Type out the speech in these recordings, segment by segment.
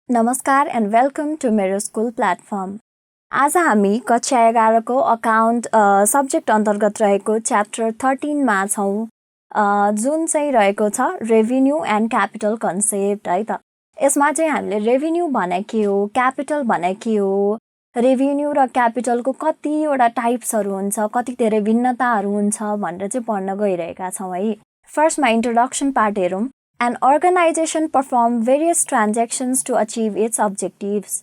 नमस्कार and welcome to Mero School platform. आज हामी कक्षा 11 को अकाउन्ट सब्जेक्ट अन्तर्गत रहेको च्याप्टर 13 मा छौं जुन चाहिँ रहेको छ रेभिन्यू एन्ड क्यापिटल कन्सेप्ट है त। यसमा चाहिँ हामीले रेभिन्यू भने के हो, क्यापिटल भने के हो, रेभिन्यू र क्यापिटलको कतिवटा टाइप्सहरु हुन्छ, कति धेरै भिन्नताहरु हुन्छ भनेर चाहिँ पढ्न गइरहेका छौं है। फर्स्टमा इन्ट्रोडक्सन पार्ट हेरौं। An organization performs various transactions to achieve its objectives.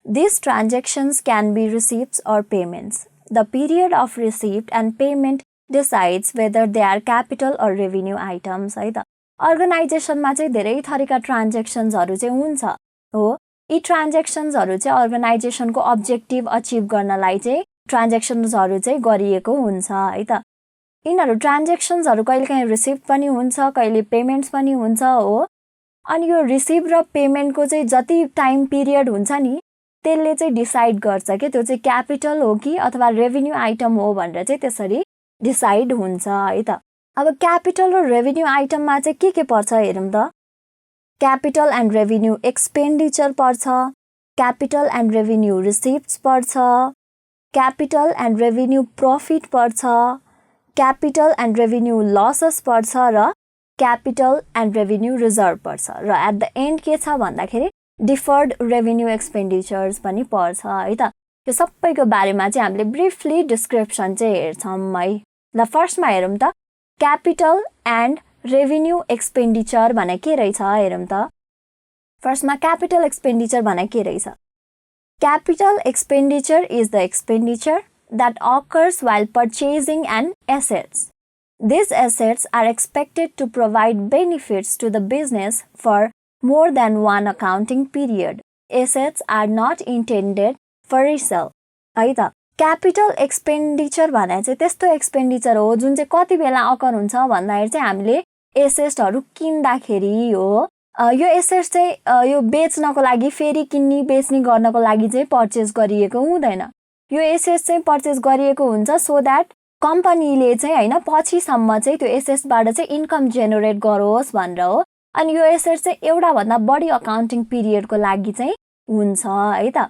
These transactions can be receipts or payments. The period of receipt and payment decides whether they are capital or revenue items. है त अर्गनाइजेसनमा चाहिँ धेरै थरीका ट्रान्ज्याक्सन्सहरु चाहिँ हुन्छ हो। यी ट्रान्ज्याक्सन्सहरु चाहिँ अर्गनाइजेसनको अब्जेक्टिभ अचिभ गर्नलाई चाहिँ ट्रान्ज्याक्सन्सहरु चाहिँ गरिएको हुन्छ है त। यिनीहरु ट्रान्ज्याक्सन्सहरु कहिलेकाहीँ रिसिभ पनि हुन्छ, कहिले पेमेन्ट्स पनि हुन्छ हो। अनि यो रिसिभ र पेमेन्टको चाहिँ जति टाइम पिरियड हुन्छ नि त्यसले चाहिँ डिसाइड गर्छ के त्यो चाहिँ क्यापिटल हो कि अथवा रेभिन्यू आइटम हो भनेर चाहिँ त्यसरी डिसाइड हुन्छ है त। अब क्यापिटल र रेभिन्यू आइटममा चाहिँ के पर्छ हेरौँ त। क्यापिटल एन्ड रेभिन्यू एक्सपेन्डिचर पर्छ, क्यापिटल एन्ड रेभिन्यू रिसिप्ट्स पर्छ, क्यापिटल एन्ड रेभिन्यू प्रॉफिट पर्छ, क्यापिटल एन्ड रेभिन्यू लसेस पर्छ र क्यापिटल एन्ड रेभिन्यू रिजर्भ पर्छ र एट द एन्ड के छ भन्दाखेरि डिफर्ड रेभिन्यू एक्सपेन्डिचर्स पनि पर्छ है त। यो सबैको बारेमा चाहिँ हामीले ब्रिफली डिस्क्रिप्सन चाहिँ हेर्छौं है। ल फर्स्टमा हेरौँ त क्यापिटल एन्ड रेभिन्यू एक्सपेन्डिचर भने के रहेछ हेरौँ त। फर्स्टमा क्यापिटल एक्सपेन्डिचर भने के रहेछ। Capital expenditure is the expenditure that occurs while purchasing an assets. These assets are expected to provide benefits to the business for more than one accounting period. Assets are not intended for resale. है त capital expenditure भने चाहिँ त्यस्तो expenditure हो जुन चाहिँ कति बेला अकर हुन्छ भन्दाखेरि चाहिँ हामीले एसेट्सहरु किन्दाखेरि हो। यो एसेट्स चाहिँ यो बेच्नको लागि फेरि किन्नी बेच्ने गर्नको लागि चाहिँ पर्चेज गरिएको हुँदैन। यो एसेट्स चाहिँ पर्चेज गरिएको हुन्छ सो दैट कम्पनीले चाहिँ हैन पछिसम्म चाहिँ त्यो एसेट्सबाट चाहिँ इन्कम जेनेरेट गरोस् भनेर हो। अनि यो एसेट्स चाहिँ एउटा भन्दा बढी अकाउन्टिङ पिरियडको लागि चाहिँ हुन्छ है त।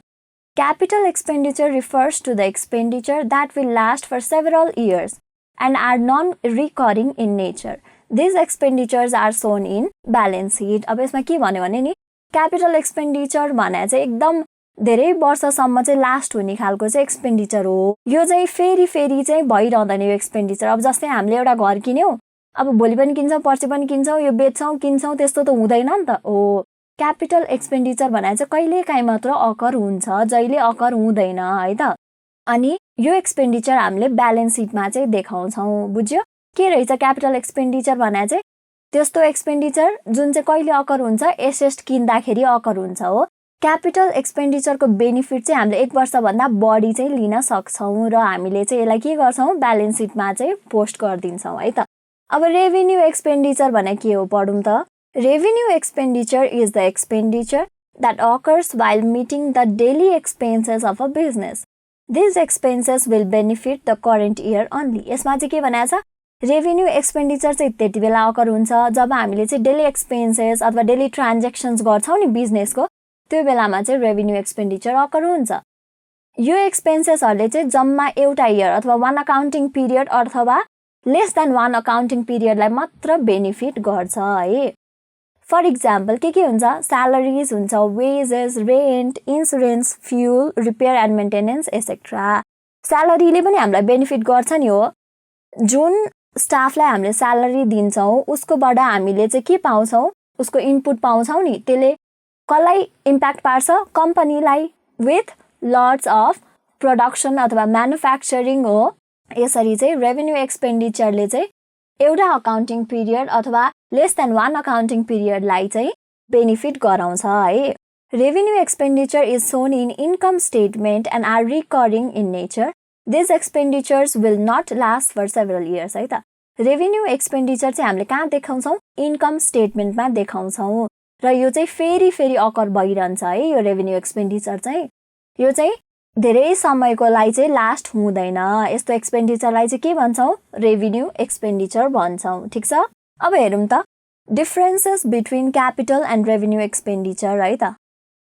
Capital expenditure refers to the expenditure that will last for several years and are non-recurring in nature. These expenditures are shown in balance sheet. अब यसमा के भन्यो भने नि क्यापिटल एक्सपेन्डिचर भने चाहिँ एकदम धेरै वर्षसम्म चाहिँ लास्ट हुने खालको चाहिँ एक्सपेन्डिचर हो। यो चाहिँ फेरि चाहिँ भइरहँदैन यो एक्सपेन्डिचर। अब जस्तै हामीले एउटा घर किन्यौ, अब भोलि पनि किन्छौं, पर्सि पनि किन्छौं, यो बेच्छौं, किन्छौं, त्यस्तो त हुँदैन नि त हो। क्यापिटल एक्सपेन्डिचर भने चाहिँ कहिलेकाहीँ मात्र अकर हुन्छ, जहिले अकर हुँदैन है त। अनि यो एक्सपेन्डिचर हामीले ब्यालेन्स सिटमा चाहिँ देखाउँछौं। बुझ्यो के रहेछ क्यापिटल एक्सपेन्डिचर भने चाहिँ त्यस्तो एक्सपेन्डिचर जुन चाहिँ कहिले अकर हुन्छ, एसेट किन्दाखेरि अकर हुन्छ हो। क्यापिटल एक्सपेन्डिचरको बेनिफिट चाहिँ हामीले 1 वर्ष भन्दा बढी चाहिँ लिन सक्छौं र हामीले चाहिँ यसलाई के गर्छौं ब्यालेन्स सिटमा चाहिँ पोस्ट गर्दिन्छौं है त। अब रेभिन्यू एक्सपेन्डिचर भने के हो पढौं त। Revenue expenditure is the expenditure that occurs while meeting the daily expenses of a business. These expenses will benefit the current year only. यसमा चाहिँ के भनेको छ रेभिन्यू एक्सपेन्डिचर चाहिँ त्यति बेला अकर हुन्छ जब हामीले चाहिँ डेली एक्सपेन्सेस अथवा डेली ट्रान्ज्याक्सन्स गर्छौं नि बिजनेसको, त्यो बेलामा चाहिँ रेभिन्यू एक्सपेन्डिचर अकर हुन्छ। यो एक्सपेन्सेसहरुले चाहिँ जम्मा एउटा इयर अथवा वन अकाउन्टिङ पिरियड अथवा लेस देन वन अकाउन्टिङ पिरियडलाई मात्र बेनिफिट गर्छ है। फर एक्जाम्पल के हुन्छ, स्यालेरीज हुन्छ, wages, rent, insurance, fuel, repair and maintenance etcetera. स्यालेरीले पनि हामीलाई बेनिफिट गर्छ नि हो। जुन स्टाफलाई हामीले स्यालेरी दिन्छौं उसकोबाट हामीले चाहिँ के पाउँछौं, उसको इनपुट पाउँछौं नि, त्यसले कसलाई इम्प्याक्ट पार्छ, कम्पनीलाई विथ लट्स अफ प्रोडक्सन अथवा म्यानुफ्याक्चरिङ हो। यसरी चाहिँ रेभिन्यू एक्सपेन्डिचरले चाहिँ एउटा अकाउन्टिङ पिरियड अथवा लेस देन वन अकाउन्टिङ पिरियडलाई चाहिँ बेनिफिट गराउँछ है। Revenue expenditure is shown in income statement and are recurring in nature. This expenditures will not last for several years है त। रेभिन्यू एक्सपेन्डिचर चाहिँ हामीले कहाँ देखाउँछौं, इन्कम स्टेटमेन्टमा देखाउँछौं र यो चाहिँ फेरि अकर भइरहन्छ है। यो रेभिन्यू एक्सपेन्डिचर चाहिँ यो चाहिँ धेरै समयको लागि चाहिँ लास्ट हुँदैन। यस्तो एक्सपेन्डिचरलाई चाहिँ के भन्छौं, रेभिन्यू एक्सपेन्डिचर भन्छौं। ठीक छ। अब हेरौँ त differences between capital and revenue expenditure है त।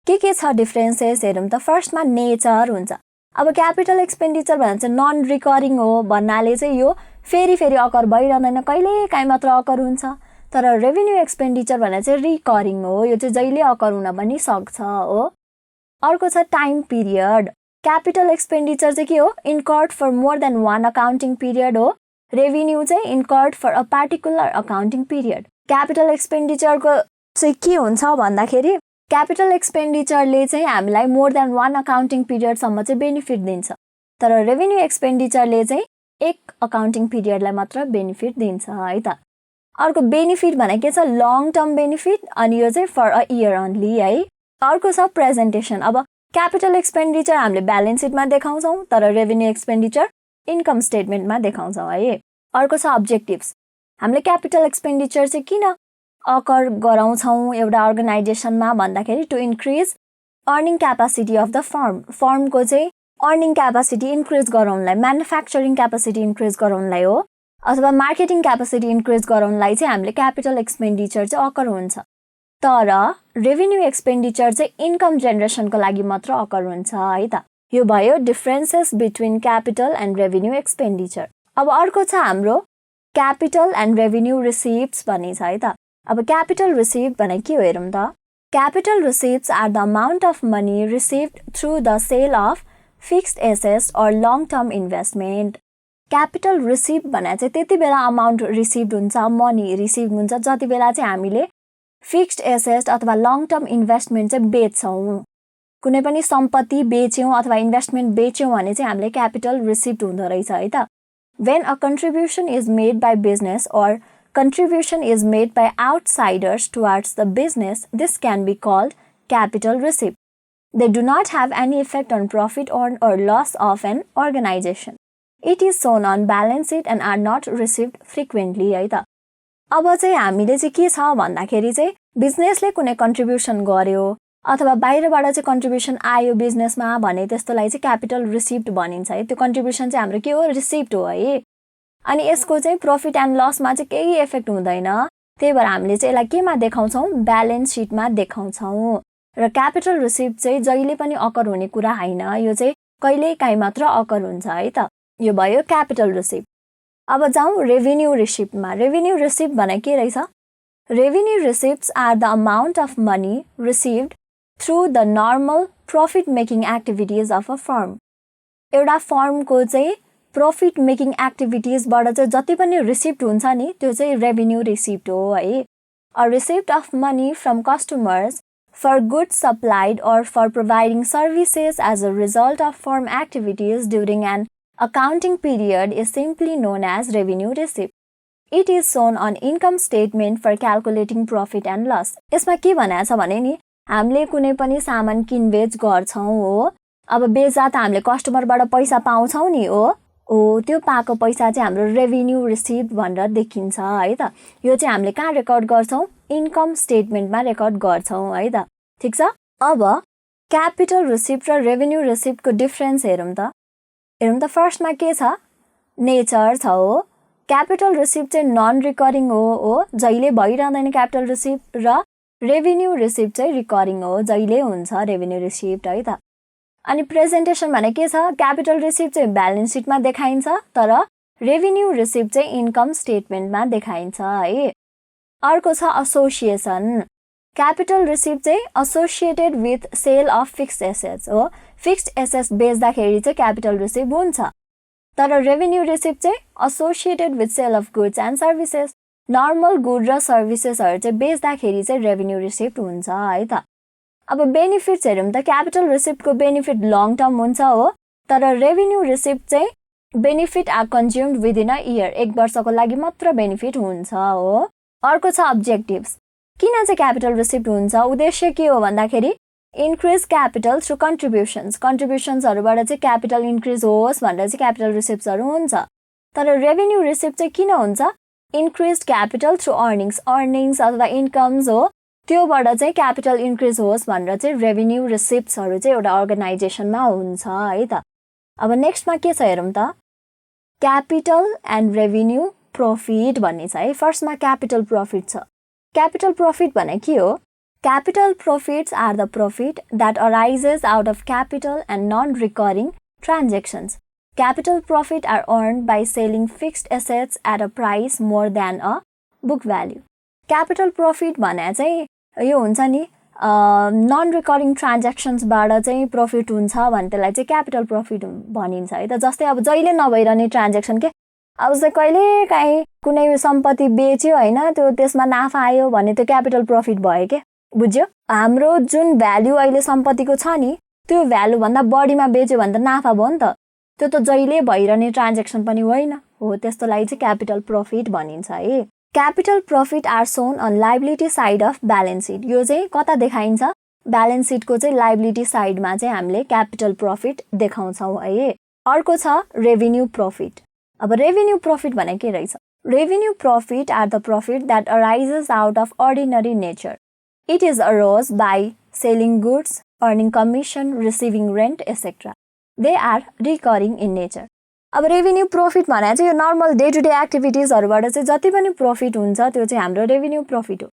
के छ डिफरेन्सेस हेरौँ त। फर्स्टमा नेचर हुन्छ। अब क्यापिटल एक्सपेन्डिचर भनेको चाहिँ नन रिकरिङ हो भन्नाले चाहिँ यो फेरि फेरि अकर भइरहँदैन, कहिलेकाहीँ मात्र अकर हुन्छ। तर रेभेन्यू एक्सपेन्डिचर भनेको चाहिँ रिकरिङ हो, यो चाहिँ जहिले अकर हुन पनि सक्छ हो। अर्को छ टाइम पिरियड। क्यापिटल एक्सपेन्डिचर चाहिँ के हो? Incurred for more than one accounting period हो। रेभेन्यू चाहिँ incurred for a particular accounting period. Capital एक्सपेन्डिचरको चाहिँ के हुन्छ भन्दाखेरि क्यापिटल एक्सपेन्डिचरले चाहिँ हामीलाई मोर देन वान अकाउन्टिङ पिरियडसम्म चाहिँ बेनिफिट दिन्छ। तर रेभेन्यू एक्सपेन्डिचरले चाहिँ एक अकाउन्टिङ पिरियडलाई मात्र बेनिफिट दिन्छ है त। अर्को बेनिफिट भने के छ? लङ टर्म बेनिफिट, अनि यो चाहिँ फर अ इयर ओन्ली है। अर्को छ प्रेजेन्टेसन। अब क्यापिटल एक्सपेन्डिचर हामीले ब्यालेन्स सिटमा देखाउँछौँ, तर रेभेन्यू एक्सपेन्डिचर इन्कम स्टेटमेन्टमा देखाउँछौँ है। अर्को छ अब्जेक्टिभ्स। हामीले क्यापिटल एक्सपेन्डिचर चाहिँ किन अकर गराउँछौँ एउटा अर्गनाइजेसनमा भन्दाखेरि to increase earning capacity of the firm. फर्मको चाहिँ अर्निङ क्यापासिटी इन्क्रिज गराउनलाई, म्यानुफ्याक्चरिङ क्यापासिटी इन्क्रिज गराउनलाई हो, अथवा मार्केटिङ क्यापासिटी इन्क्रिज गराउनलाई चाहिँ हामीले क्यापिटल एक्सपेन्डिचर चाहिँ अकर हुन्छ। तर रेभेन्यू एक्सपेन्डिचर चाहिँ इन्कम जेनेरेसनको लागि मात्र अकर हुन्छ है त। यो भयो differences between capital and revenue expenditure. अब अर्को छ हाम्रो क्यापिटल एन्ड रेभेन्यू रिसिप्ट्स भन्ने छ है त। अब क्यापिटल रिसिप्ट भने के हो हेरौँ त। Capital receipts are the amount of money received through the sale of fixed assets or long term investment. Capital receipt भने चाहिँ त्यति बेला अमाउन्ट रिसिभ हुन्छ, मनी रिसिभ हुन्छ जति बेला चाहिँ हामीले फिक्स्ड एसेट अथवा लङ टर्म इन्भेस्टमेन्ट चाहिँ बेच्छौँ। कुनै पनि सम्पत्ति बेच्यौँ अथवा इन्भेस्टमेन्ट बेच्यौँ भने चाहिँ हामीले क्यापिटल रिसिप्ट हुँदो रहेछ है त। When a contribution is made by business or contribution is made by outsiders towards the business, this can be called capital receipt. They do not have any effect on profit or loss of an organization. It is shown on balance sheet and are not received frequently है त। अब चाहिँ हामीले चाहिँ के छ भन्दाखेरि चाहिँ बिजनेसले कुनै कन्ट्रिब्युसन गर्यो अथवा बाहिरबाट चाहिँ कन्ट्रिब्युसन आयो बिजनेसमा भने त्यस्तोलाई चाहिँ क्यापिटल रिसिप्ट भनिन्छ है। त्यो कन्ट्रिब्युसन चाहिँ हाम्रो के हो? रिसिप्ट हो है। अनि यसको चाहिँ प्रफिट एन्ड लसमा चाहिँ केही इफेक्ट हुँदैन, त्यही भएर हामीले चाहिँ यसलाई केमा देखाउँछौँ? ब्यालेन्स सिटमा देखाउँछौँ। र क्यापिटल रिसिप्ट चाहिँ जहिले पनि अकर हुने कुरा होइन, यो चाहिँ कहिलेकाहीँ मात्र अकर हुन्छ है त। यो भयो क्यापिटल रिसिप्ट। अब जाउँ रेभेन्यू रिसिप्टमा। रेभेन्यू रिसिप्ट भने के रहेछ? Revenue receipts are the amount of money received through the normal profit making activities of a firm. एउटा फर्मको चाहिँ प्रफिट मेकिङ एक्टिभिटिजबाट चाहिँ जति पनि रिसिप्ट हुन्छ नि त्यो चाहिँ रेभेन्यू रिसिप्ट हो है। A receipt of money from customers for goods supplied or for providing services as a result of firm activities during an accounting period is simply known as revenue receipt. It is shown on income statement for calculating profit and loss. यसमा के भनेको छ भने नि हामीले कुनै पनि सामान किनबेच गर्छौँ हो, अब बेच्दा त हामीले कस्टमरबाट पैसा पाउँछौँ नि हो, त्यो पाएको पैसा चाहिँ हाम्रो रेभेन्यू रिसिप्ट भनेर देखिन्छ है त। यो चाहिँ हामीले कहाँ रेकर्ड गर्छौँ? इन्कम स्टेटमेन्टमा रेकर्ड गर्छौँ है त। ठिक छ। अब क्यापिटल रिसिप्ट र रेभेन्यू रिसिप्टको डिफरेन्स हेरौँ त। फर्स्टमा के छ? नेचर छ हो। क्यापिटल रिसिप्ट चाहिँ नन रिकरिङ हो, जहिले भइरहँदैन क्यापिटल रिसिप्ट, र रेभेन्यू रिसिप्ट चाहिँ रिकरिङ हो, जहिले हुन्छ रेभेन्यू रिसिप्ट है त। अनि प्रेजेन्टेसन भने के छ? क्यापिटल रिसिप्ट चाहिँ ब्यालेन्स सिटमा देखाइन्छ, तर रेभेन्यू रिसिप्ट चाहिँ इन्कम स्टेटमेन्टमा देखाइन्छ है। अर्को छ एसोसिएसन। क्यापिटल रिसिप्ट चाहिँ associated with sale of fixed assets हो। फिक्स्ड एसेट्स बेच्दाखेरि चाहिँ क्यापिटल रिसिप्ट हुन्छ, तर रेभेन्यू रिसिप्ट चाहिँ associated with sale of goods and services. Normal good र सर्भिसेसहरू चाहिँ बेच्दाखेरि चाहिँ रेभेन्यू रिसिप्ट हुन्छ है त। अब बेनिफिट्स हेरौँ त। क्यापिटल रिसिप्टको बेनिफिट लङ टर्म हुन्छ हो, तर रेभेन्यू रिसिप्ट चाहिँ benefit are consumed within a year, एक वर्षको लागि मात्र बेनिफिट हुन्छ हो। अर्को छ अब्जेक्टिभ्स। किन चाहिँ क्यापिटल रिसिप्ट हुन्छ? उद्देश्य के हो भन्दाखेरि इन्क्रिज क्यापिटल थ्रु कन्ट्रिब्युसन्सहरूबाट चाहिँ क्यापिटल इन्क्रिज होस् भनेर चाहिँ क्यापिटल रिसिप्ट्सहरू हुन्छ। तर रेभेन्यू रिसिप्ट चाहिँ किन हुन्छ? इन्क्रिज क्यापिटल थ्रु अर्निङ्स अथवा इन्कम्स हो, त्योबाट चाहिँ क्यापिटल इन्क्रिज होस् भनेर चाहिँ रेभेन्यू रिसिप्ट्सहरू चाहिँ एउटा अर्गनाइजेसनमा हुन्छ है त। अब नेक्स्टमा के छ हेरौँ त। क्यापिटल एन्ड रेभेन्यू प्रफिट भन्ने छ है। फर्स्टमा क्यापिटल प्रफिट छ। क्यापिटल प्रफिट भने के हो? Capital profits are the profit that arises out of capital and non-recurring transactions. Capital profit are earned by selling fixed assets at a price more than a book value. Capital profit भने चाहिँ यो हुन्छ नि non-recurring transactionsबाट चाहिँ profit हुन्छ भने त्यसलाई चाहिँ capital profit भनिन्छ है त। जस्तै अब जहिले नभइरहने transaction के अब चाहिँ कहिले काहीँ कुनै सम्पत्ति बेच्यो हैन त्यो त्यसमा नाफा आयो भने त्यो capital profit भयो के बुझ्यो। हाम्रो जुन भ्यालु अहिले सम्पत्तिको छ नि त्यो भ्यालु भन्दा बढीमा बेच्यो भने त नाफा भयो नि त। त्यो त जहिले भइरहने ट्रान्ज्याक्सन पनि होइन हो, त्यस्तोलाई चाहिँ क्यापिटल प्रॉफिट भनिन्छ है। Capital profit are shown on liability side of balance sheet. यो चाहिँ कता देखाइन्छ? ब्यालेन्स शीटको चाहिँ लायबिलिटी साइडमा चाहिँ हामीले क्यापिटल प्रॉफिट देखाउँछौँ है। अर्को छ रेभिन्यू प्रॉफिट। अब रेभिन्यू प्रॉफिट भने के रहेछ? Revenue profit are the profit that arises out of ordinary nature. It is arose by selling goods, earning commission, receiving rent, etc. They are recurring in nature. अब revenue profit भने चाहिँ यो normal day to day एक्टिभिटीजहरुबाट चाहिँ जति पनि profit हुन्छ त्यो चाहिँ हाम्रो रेभिन्यू प्रॉफिट हो।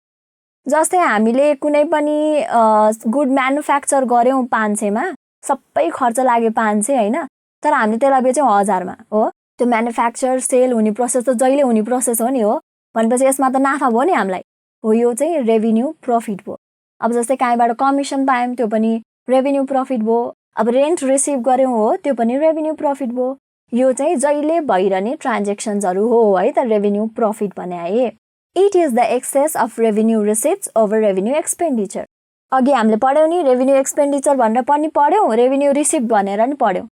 जस्तै हामीले कुनै पनि गुड म्यानुफ्याक्चर गर्यौं 500 मा, सबै खर्च लाग्यो 500 हैन, तर हामीले त्यसलाई बेच्यौं 1000 मा हो। त्यो म्यानुफ्याक्चर सेल हुने प्रोसेस त जहिले हुने प्रोसेस हो नि हो। भनेपछि यसमा त नाफा भयो नि हामीलाई हो, यो चाहिँ रेभिन्यू प्रॉफिट भयो। अब जस्तै काहीँबाट कमिसन पायौं त्यो पनि रेभिन्यू प्रॉफिट भयो। अब रेन्ट रिसिभ गर्यौं हो त्यो पनि रेभिन्यू प्रॉफिट भयो। यो चाहिँ जहिले भइरहने ट्रान्ज्याक्सन्सहरु हो है त रेभिन्यू प्रॉफिट भने है। It is the excess of revenue receipts over revenue expenditure. अघि हामीले पढ्यौं नि रेभिन्यू एक्सपेन्डिचर भनेर पनि पढ्यौं, रेभिन्यू रिसिप्ट भनेर नि पढ्यौं।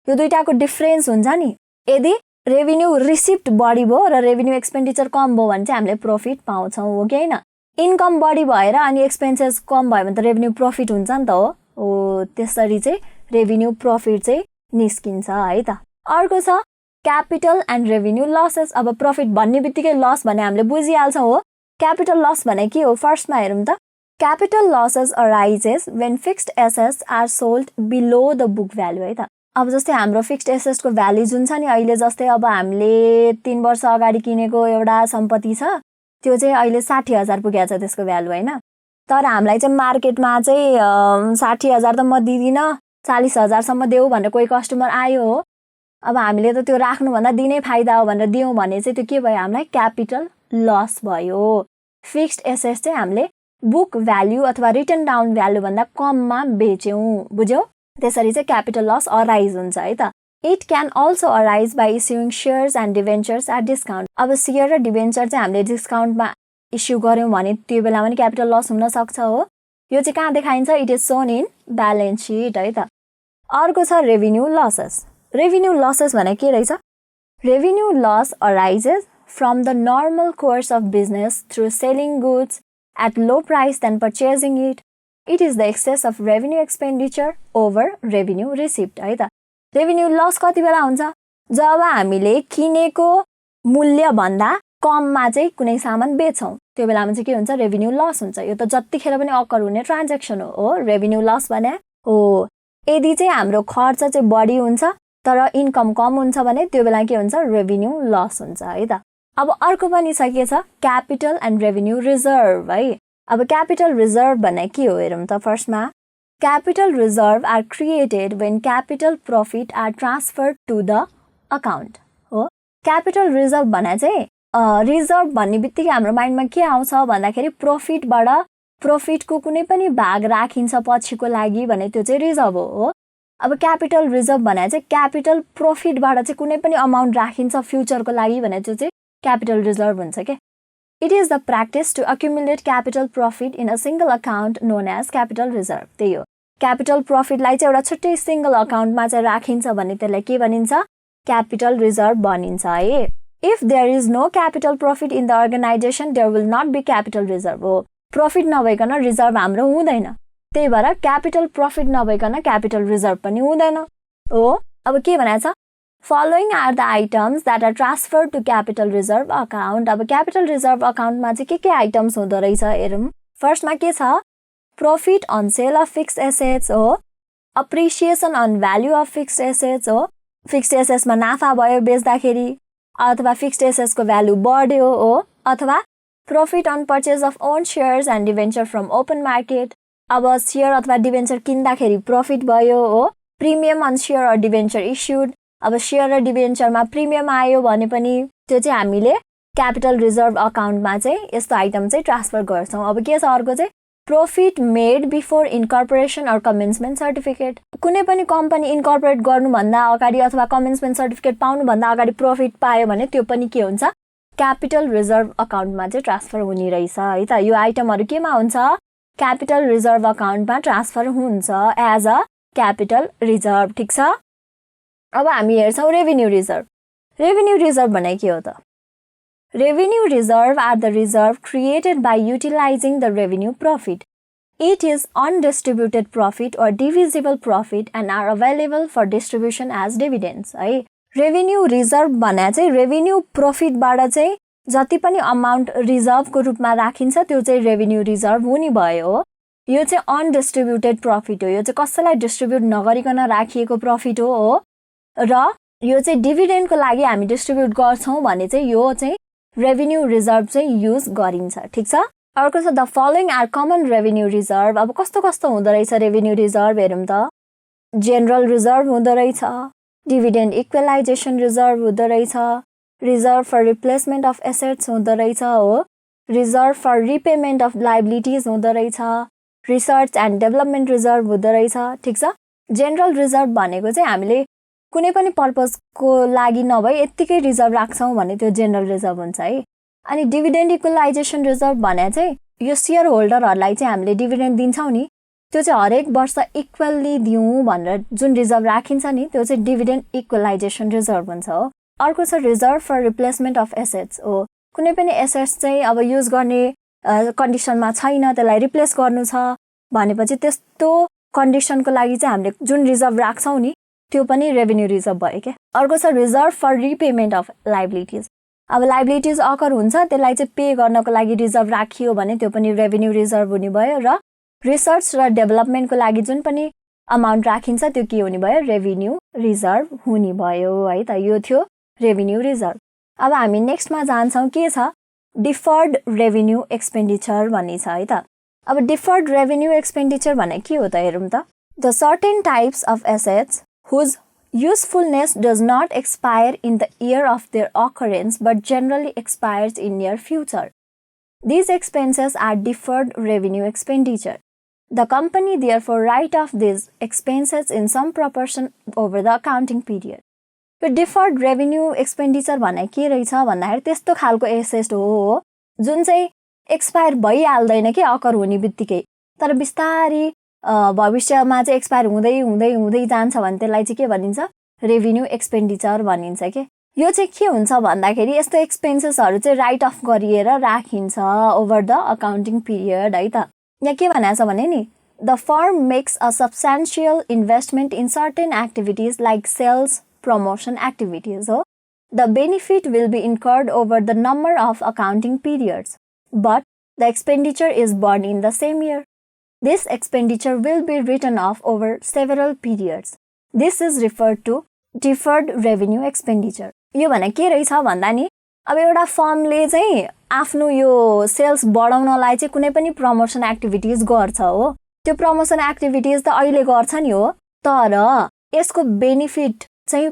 यो दुईटाको डिफरेन्स हुन्छ नि। यदि रेभिन्यू रिसिप्ट बढी भयो र रेभिन्यू एक्सपेन्डिचर कम भयो भने चाहिँ हामीले प्रॉफिट पाउँछौं हो कि हैन। इन्कम बढी भएर अनि एक्सपेन्सेस कम भयो भने त रेभिन्यू प्रॉफिट हुन्छ नि त हो। त्यसरी चाहिँ रेभिन्यू प्रॉफिट चाहिँ निस्किन्छ है त। अर्को छ क्यापिटल एन्ड रेभिन्यू लसेस। अब प्रॉफिट भन्ने बित्तिकै लस भने हामीले बुझिहाल्छौं हो। क्यापिटल लस भने के हो? फर्स्टमा हेरौं त। Capital losses arises when fixed assets are sold below the book value है त। अब जस्तै हाम्रो फिक्स्ड एसेट्सको भ्यालु जुन छ नि अहिले, जस्तै अब हामीले 3 वर्ष अगाडि किनेको एउटा सम्पत्ति छ त्यो चाहिँ अहिले 60,000 पुगेको छ त्यसको भ्यालु हैन। तर हामीलाई चाहिँ मार्केटमा चाहिँ 60,000 त म दिदिन 40,000 सम्म देऊ भनेर कोही कस्टमर आयो हो। अब हामीले त त्यो राख्नु भन्दा दिनै फाइदा हो भनेर दियौं भने चाहिँ त्यो के भयो? हामीलाई क्यापिटल लस भयो। फिक्स्ड एसेट्स चाहिँ हामीले बुक भ्यालु अथवा रिटन डाउन भ्यालु भन्दा कममा बेच्यौं, बुझ्यौ? त्यसरी चाहिँ क्यापिटल लस अराइज हुन्छ है त। It can also arise by issuing shares and debentures at discount. अब शेयर र डिबेन्चर चाहिँ हामीले डिस्काउन्टमा इस्यु गर्यौं भने त्यो बेलामा पनि क्यापिटल लस हुन सक्छ हो। यो चाहिँ कहाँ देखाइन्छ? It is shown in balance sheet है त। अर्को छ रेभिन्यू लसेस। रेभिन्यू लसेस भने के रहेछ? Revenue loss arises from the normal course of business through selling goods at low price than purchasing it. It is the excess of revenue expenditure over revenue receipt है त। Revenue loss कति बेला हुन्छ? जब हामीले किनेको मूल्य भन्दा कममा चाहिँ कुनै सामान बेच्छौं, त्यो बेलामा चाहिँ के हुन्छ? रेभिन्यू लस हुन्छ। यो त जतिखेर पनि अकर हुने ट्रान्ज्याक्सन हो रेभिन्यू लस भने हो। यदि चाहिँ हाम्रो खर्च चाहिँ बढी हुन्छ तर इन्कम कम हुन्छ भने त्यो बेला के हुन्छ? रेभिन्यू लस हुन्छ है त। अब अर्को पनि छ के छ? क्यापिटल एन्ड रेभिन्यू रिजर्भ है। अब क्यापिटल रिजर्भ भने के हो हेरौं त। फर्स्टमा capital reserve are created when capital profit are transferred to the account हो। capital reserve भने चाहिँ रिजर्भ भन्ने बित्तिकै हाम्रो माइन्डमा के आउँछ भन्दाखेरि प्रॉफिटबाट प्रॉफिटको कुनै पनि भाग राखिन्छ पछिको लागि भने त्यो चाहिँ रिजर्भ हो। अब क्यापिटल रिजर्भ भने चाहिँ क्यापिटल प्रॉफिटबाट चाहिँ कुनै पनि अमाउन्ट राखिन्छ फ्युचरको लागि भने त्यो चाहिँ क्यापिटल रिजर्भ हुन्छ के। It is the practice to accumulate capital profit in a single account known as capital reserve. त्यही हो। क्यापिटल प्रॉफिटलाई चाहिँ एउटा छुट्टै सिंगल अकाउन्टमा चाहिँ राखिन्छ भने त्यसलाई के भनिन्छ? क्यापिटल रिजर्भ भनिन्छ है। If there is no capital profit in the organization, there will not be capital reserve. हो, प्रॉफिट नभइकन रिजर्भ हाम्रो हुँदैन। त्यही भएर क्यापिटल प्रॉफिट नभइकन क्यापिटल रिजर्भ पनि हुँदैन हो। अब के भनेछ? Following are the items that are transferred to capital reserve account. अब capital reserve account मा चाहिँ के आइटम्स हुँदो रहेछ हेरौं। फर्स्टमा के छ? Profit on sale of fixed assets हो, appreciation on value of fixed assets हो। fixed assets मा नाफा भयो बेच्दाखेरि, अथवा fixed assets को भ्यालु बढ्यो हो, अथवा Profit on purchase of own shares and debenture from open market. अब शेयर अथवा डिबेन्चर किन्दाखेरि प्रफिट भयो हो. Premium on share or debenture issued. अब शेयर र डिबेन्चरमा प्रिमियम आयो भने पनि त्यो चाहिँ हामीले क्यापिटल रिजर्भ अकाउन्टमा चाहिँ यस्तो आइटम चाहिँ ट्रान्सफर गर्छौं. अब के छ अर्को चाहिँ Profit made before incorporation or commencement certificate. कुनै पनि कम्पनी इन्कर्पोरेट गर्नुभन्दा अगाडि अथवा कमेन्समेन्ट सर्टिफिकेट पाउनुभन्दा अगाडि प्रफिट पायो भने त्यो पनि के हुन्छ क्यापिटल रिजर्भ अकाउन्टमा चाहिँ ट्रान्सफर हुने रहेछ है त. यो आइटमहरु केमा हुन्छ क्यापिटल रिजर्भ अकाउन्टमा ट्रान्सफर हुन्छ एज अ क्यापिटल रिजर्भ. ठीक छ. अब हामी हेर्छौं रेभेन्यू रिजर्भ. रेभेन्यू रिजर्भ भने के हो त? Revenue reserve are the reserve created by utilizing the revenue profit. It is undistributed profit or divisible profit and are available for distribution as dividends. है रेभेन्यू रिजर्भ भने चाहिँ revenue प्रॉफिटबाट चाहिँ जति पनि अमाउन्ट रिजर्भको रूपमा राखिन्छ त्यो चाहिँ रेभेन्यू रिजर्भ हुने भयो. यो चाहिँ अनडिस्ट्रिब्युटेड प्रॉफिट हो. यो चाहिँ कसैलाई डिस्ट्रिब्युट नगरिकन राखिएको प्रॉफिट हो र यो चाहिँ डिभिडेन्डको लागि हामी डिस्ट्रिब्युट गर्छौं भने चाहिँ यो चाहिँ रेभेन्यू रिजर्भ चाहिँ युज गरिन्छ. ठीक छ. अर्को छ the following are common revenue reserve. अब कस्तो कस्तो हुँदो रहेछ रेभेन्यू रिजर्भ हेरौँ त. जेनरल रिजर्भ हुँदो रहेछ, डिभिडेन्ड इक्वलाइजेसन रिजर्भ हुँदो रहेछ, reserve for replacement of assets हुँदो रहेछ हो, reserve for repayment of liabilities हुँदो रहेछ, रिसर्च एन्ड डेभलपमेन्ट रिजर्भ हुँदो रहेछ. ठीक छ. जेनरल रिजर्भ भनेको चाहिँ हामीले कुनै पनि पर्पजको लागि नभई यतिकै रिजर्भ राख्छौं भने त्यो जेनरल रिजर्भ हुन्छ है. अनि डिभिडेन्ड इक्वलाइजेसन रिजर्भ भने चाहिँ यो शेयर होल्डरहरुलाई चाहिँ हामीले डिभिडेन्ड दिन्छौं नि त्यो चाहिँ हरेक वर्ष इक्वली दिउँ भनेर जुन रिजर्भ राखिन्छ नि त्यो चाहिँ डिभिडेन्ड इक्वलाइजेसन रिजर्भ हुन्छ हो. अर्को छ reserve for replacement of assets हो. कुनै पनि एसेट्स चाहिँ अब युज गर्ने कन्डिसनमा छैन त्यसलाई रिप्लेस गर्नु छ भनेपछि त्यस्तो कन्डिसनको लागि चाहिँ हामीले जुन रिजर्भ राख्छौं नि त्यो पनि रेभेन्यू रिजर्भ भयो के. अर्को छ reserve for repayment of liabilities. अब लायबिलिटिज अकर हुन्छ त्यसलाई चाहिँ पे गर्नको लागि रिजर्भ राखियो भने त्यो पनि रेभेन्यू रिजर्भ हुने भयो र रिसर्च र डेभलपमेन्टको लागि जुन पनि अमाउन्ट राखिन्छ त्यो के हुने भयो रेभेन्यू रिजर्भ हुने भयो है त. यो थियो रेभेन्यू रिजर्भ. अब हामी नेक्स्टमा जान्छौं के छ डिफर्ड रेभेन्यू एक्सपेन्डिचर भन्ने छ है त. अब डिफर्ड रेभेन्यू एक्सपेन्डिचर भने के हो त हेरौँ त. The certain types of assets whose usefulness does not expire in the year of their occurrence but generally expires in near future. These expenses are deferred revenue expenditure. The company therefore write off these expenses in some proportion over the accounting period. यो deferred revenue expenditure भने के रहेछ भन्दाखेरि त्यस्तो खालको asset हो जुन चाहिँ एक्सपायर भइहाल्दैन के अकर हुने बित्तिकै तर बिस्तारै भविष्यमा चाहिँ एक्सपायर हुँदै हुँदै हुँदै जान्छ भने त्यसलाई चाहिँ के भनिन्छ रेभेन्यू एक्सपेन्डिचर भनिन्छ के. यो चाहिँ के हुन्छ भन्दाखेरि यस्तो एक्सपेन्सेसहरु चाहिँ राइट अफ गरिएर राखिन्छ ओभर द अकाउन्टिङ पिरियड है त. यहाँ के भनेछ भने नि the firm makes a substantial investment in certain activities like sales promotion activities हो. The benefit will be incurred over the number of accounting periods but the expenditure is burn in the same year. This expenditure will be written off over several periods. This is referred to deferred revenue expenditure. यो भने के रहेछ भन्दा नि अब एउटा फर्मले चाहिँ आफ्नो यो सेल्स बढाउनलाई चाहिँ कुनै पनि प्रमोसन एक्टिभिटीज गर्छ हो. त्यो प्रमोसन एक्टिभिटीज त अहिले गर्छ नि हो तर यसको बेनिफिट चाहिँ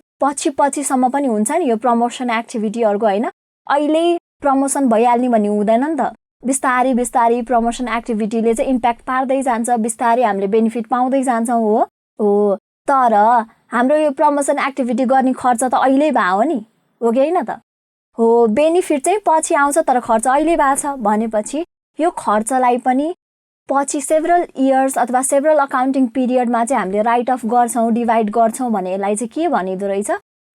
पछि सम्म पनि हुन्छ नि यो प्रमोसन एक्टिभिटीहरुको हैन. अहिले प्रमोसन भइहाल्ने भन्ने हुँदैन नि त. बिस्तारै प्रमोसन एक्टिभिटीले चाहिँ इम्प्याक्ट पार्दै जान्छ बिस्तारै हामीले बेनिफिट पाउँदै जान्छौं हो तर हाम्रो यो प्रमोसन एक्टिभिटी गर्ने खर्च त अहिले भयो नि हो कि हैन त हो. बेनिफिट चाहिँ पछि आउँछ तर खर्च अहिले भएको छ भनेपछि यो खर्चलाई पनि पछि सेभरल इयर्स अथवा सेभरल अकाउन्टिङ पिरियडमा चाहिँ हामीले राइट अफ गर्छौं डिभाइड गर्छौं भने यसलाई चाहिँ के भनिदो रहेछ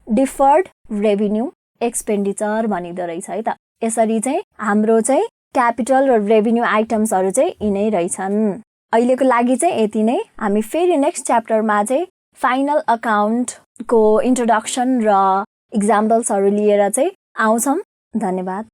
डिफर्ड रेभेन्यू एक्सपेन्डिचर भनिदो रहेछ है त. यसरी चाहिँ हाम्रो चाहिँ क्यापिटल र रेभेन्यू आइटम्सहरु चाहिँ यिनै रहेछन्. अहिलेको लागि चाहिँ यति नै. हामी फेरि नेक्स्ट च्याप्टरमा चाहिँ फाइनल अकाउन्टको इन्ट्रोडक्सन र एक्जाम्पल्सहरु लिएर चाहिँ आउँछौं. धन्यवाद.